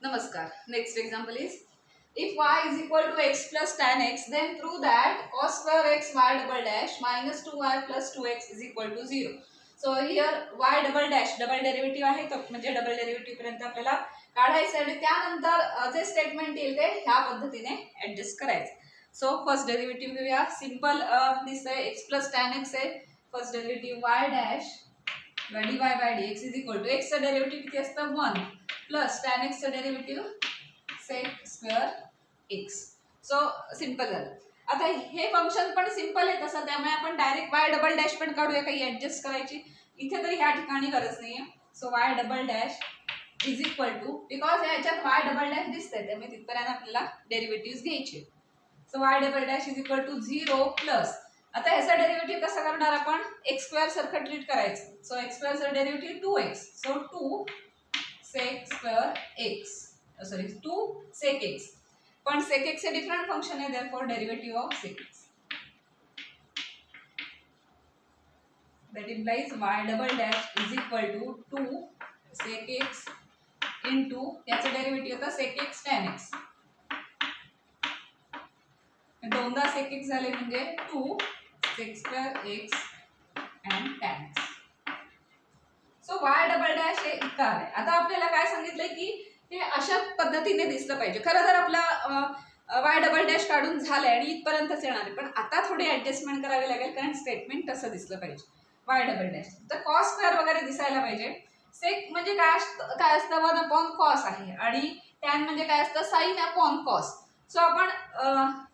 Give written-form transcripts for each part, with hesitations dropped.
Namaskar. Next example is, if y is equal to x plus tan x, then prove that cos square x y double dash minus 2y plus 2x is equal to 0. So here y double dash double derivative आहे, तो म्हणजे double derivative पर्यंत आपल्याला काढायचं आणि त्यानंतर जे statement येईल ते ह्या पद्धतीने ऍडजस्ट करायचं. सो फर्स्ट डेरिव्हेटिव्ह घेऊया. सिंपल दिसतंय x plus tan x आहे. First derivative y dash dy by dx is equal to x चा डेरिव्हेटिव्ह किती असतं 1 प्लस tan x चा derivative sec square x. So simple झालं. आता हे फंक्शन पण सिंपल आहे तसं, त्यामुळे आपण डायरेक्ट y डबल डॅश पण काढूया, काही ऍडजस्ट करायची इथे तरी ह्या ठिकाणी गरज नाहीये. So y double dash is equal to, because ह्याच्यात y डबल डॅश दिसतंय त्यामुळे तिथपर्यंत आपल्याला डेरिव्हेटिव्ह घ्यायचे. So y double dash is equal to 0 plus, आता ह्याचा डेरिव्हेटिव्ह कसा करणार आपण, x स्क्वेअर सारखं ट्रीट करायचं. सो x स्क्वेअर चा derivative 2x. So 2 sec square x, sorry 2 sec x, पण sec x हे डिफरंट फंक्शन आहे, therefore derivative of sec x that implies y double dash is equal to 2 sec x into याचा derivative होता sec x tan x. दोनदा sec x झाले म्हणजे 2 sec square x and tan x. So y double dash हे इतकं आहे. आता आपल्याला काय सांगितलंय की हे अशा पद्धतीने दिसलं पाहिजे. खरं तर आपला y डबल डॅश काढून झालंय आणि इथपर्यंतच येणार आहे, पण आता थोडी ऍडजस्टमेंट करावी लागेल कारण स्टेटमेंट तसं दिसलं पाहिजे. y डबल डॅश तर cos स्क्वेअर वगैरे दिसायला पाहिजे. sec म्हणजे काय असतं 1 अपॉन cos आहे आणि tan म्हणजे काय असतं sin अपॉन cos. सो आपण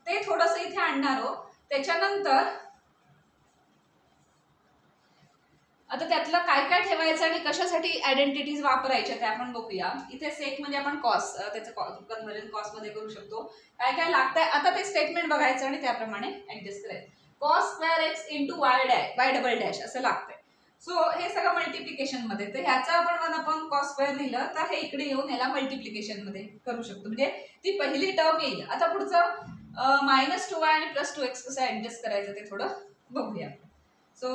ते थोडंसं इथे आणणार आहोत. त्याच्यानंतर आता त्यातलं काय काय ठेवायचं आणि कशासाठी आयडेंटिटीज वापरायच्या ते आपण बघूया. इथे सेक म्हणजे आपण कॉस, त्याचं कन्व्हर्जन कॉस मध्ये करू शकतो. काय काय लागतंय आता ते स्टेटमेंट बघायचं आणि त्याप्रमाणे ऍडजस्ट करायचं. cos square x into y double dash असं लागतंय. सो हे सगळं मल्टिप्लिकेशन मध्ये, तर ह्याचं आपण 1 अपॉन cos स्क्वेअर लिहिलं तर हे इकडे येऊन याला मल्टिप्लिकेशन मध्ये करू शकतो, म्हणजे ती पहिली टर्म येईल. आता पुढचं -2y आणि +2x कसं ऍडजस्ट करायचं ते थोडं बघूया. So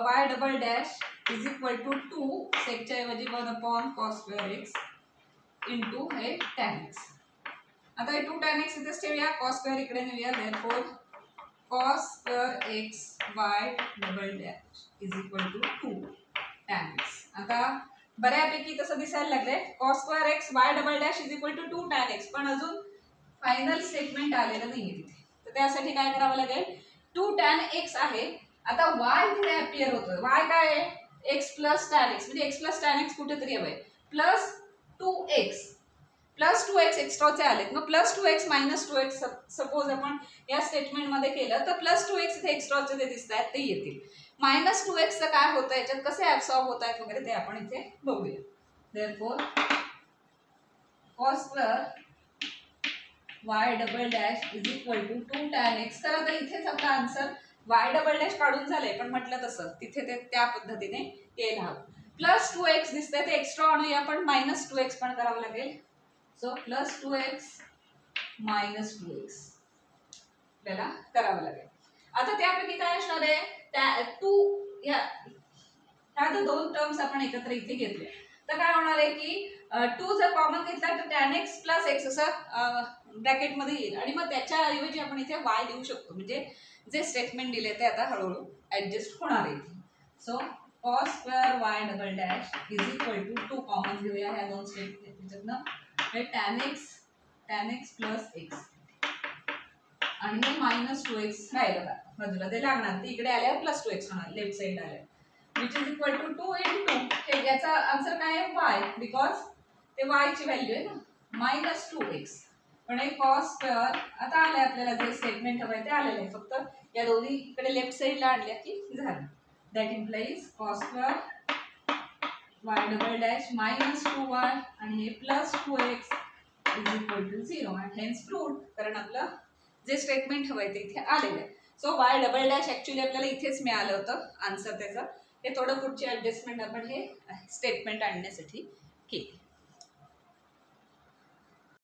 y double dash is equal to 2 सेकच्या ऐवजी 1 upon cos square x into हे tan x. आता हे 2 tan x इथेच ठेवूया, cos स्क्वेअर इकडे नेऊया, therefore cos square x y double dash is equal to 2 tan x. आता बऱ्यापैकी तसं दिसायला लागलंय. cos square x y double dash is equal to 2 tan x, पण अजून फायनल स्टेटमेंट आलेलं नाहीये तिथे. तर त्यासाठी काय करावं लागेल, 2 tan x आहे. आता y तिथे अपियर होतोय. y काय आहे, x प्लस tan x, म्हणजे x प्लस tan x कुठेतरी हवंय, प्लस 2x एक्स्ट्राचे आलेत. मग plus 2x minus 2x suppose आपण या स्टेटमेंट मध्ये केलं तर प्लस 2x इथे एक्स्ट्राचे जे दिसत आहेत ते येतील. मायनस 2x चं काय होतं, याच्यात कसे ऍब्सॉर्ब होत आहेत वगैरे ते आपण इथे बघूया. Therefore cos square y double dash is equal to 2 tan x. तर आता इथेच आपला आन्सर y डबल डॅश काढून झालंय, पण म्हटलं तसं तिथे ते त्या पद्धतीने यायला हवं. प्लस 2x दिसतंय ते एक्स्ट्रा आणूया, पण मायनस 2x पण करावं लागेल. So plus 2x minus 2x आपल्याला करावं लागेल. आता त्यापैकी काय असणार आहे, त्या 2 ह्या दोन टर्म्स आपण एकत्र इथे घेतल्या तर काय होणार आहे की 2 जर कॉमन घेतला तर tan x प्लस x असं ब्रॅकेट मध्ये येईल आणि मग त्याच्या ऐवजी आपण इथे y लिहू शकतो, म्हणजे जे स्टेटमेंट दिले ते आता हळूहळू ऍडजस्ट होणार आहे. So cos square y double dash is equal to 2 common घेऊया ह्या दोन स्टेटमेंटमधनं, हे tan x प्लस x आणि हे मायनस 2x राहिलं बाजूला, ते लागणार, ते इकडे आल्यावर प्लस 2x होणार लेफ्ट साइड आल्यावर, which is equal to 2 into हे याचा आन्सर काय आहे y, बिकॉज ते y ची व्हॅल्यू आहे ना, मायनस 2x. पण हे cos स्क्वेअर आता आले आपल्याला जे स्टेटमेंट हवंय ते आलेलं आहे, फक्त या दोन्ही इकडे लेफ्ट साइडला आणल्या की झालं. That implies cos square y double dash minus 2y आणि हे plus 2x is equal to 0 आणि हेन्स प्रूव्ड, कारण आपलं जे स्टेटमेंट हवंय ते इथे आलेलं आहे. So y double dash actually आपल्याला इथेच मिळालं होतं आन्सर त्याचं. हे थोडं पुढची ऍडजस्टमेंट आपण हे स्टेटमेंट आणण्यासाठी केली.